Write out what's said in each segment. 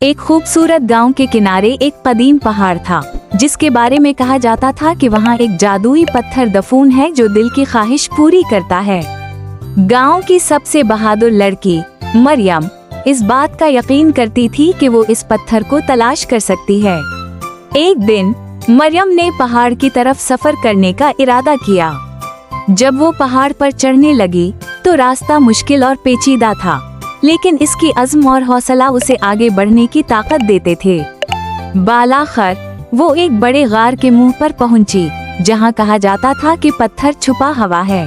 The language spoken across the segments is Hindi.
एक खूबसूरत गांव के किनारे एक कदीम पहाड़ था, जिसके बारे में कहा जाता था कि वहां एक जादुई पत्थर दफून है जो दिल की ख्वाहिश पूरी करता है। गांव की सबसे बहादुर लड़की मरियम इस बात का यकीन करती थी कि वो इस पत्थर को तलाश कर सकती है। एक दिन मरियम ने पहाड़ की तरफ सफर करने का इरादा किया। जब वो पहाड़ पर चढ़ने लगी तो रास्ता मुश्किल और पेचीदा था, लेकिन इसकी अज़्म और हौसला उसे आगे बढ़ने की ताकत देते थे। बालाखर वो एक बड़े गार के मुंह पर पहुंची, जहां कहा जाता था कि पत्थर छुपा हुआ है।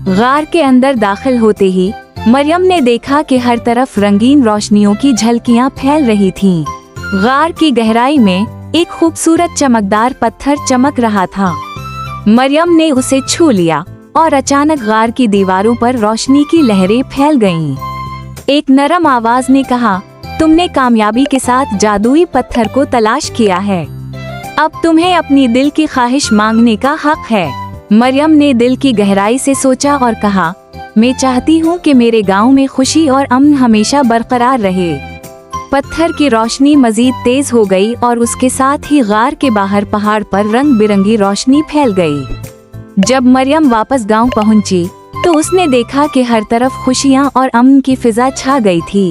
गार के अंदर दाखिल होते ही मरियम ने देखा कि हर तरफ रंगीन रोशनियों की झलकियां फैल रही थीं। गार की गहराई में एक खूबसूरत चमकदार पत्थर चमक रहा था। मरियम ने उसे छू लिया और अचानक गार की दीवारों पर रोशनी की लहरें फैल गईं। एक नरम आवाज ने कहा, तुमने कामयाबी के साथ जादुई पत्थर को तलाश किया है। अब तुम्हें अपनी दिल की ख्वाहिश मांगने का हक है। मरियम ने दिल की गहराई से सोचा और कहा, मैं चाहती हूँ कि मेरे गांव में खुशी और अमन हमेशा बरकरार रहे। पत्थर की रोशनी मजीद तेज हो गई और उसके साथ ही गार के बाहर पहाड़ पर रंग बिरंगी रोशनी फैल गई। जब मरियम वापस गांव पहुंची तो उसने देखा कि हर तरफ खुशियां और अमन की फिजा छा गई थी।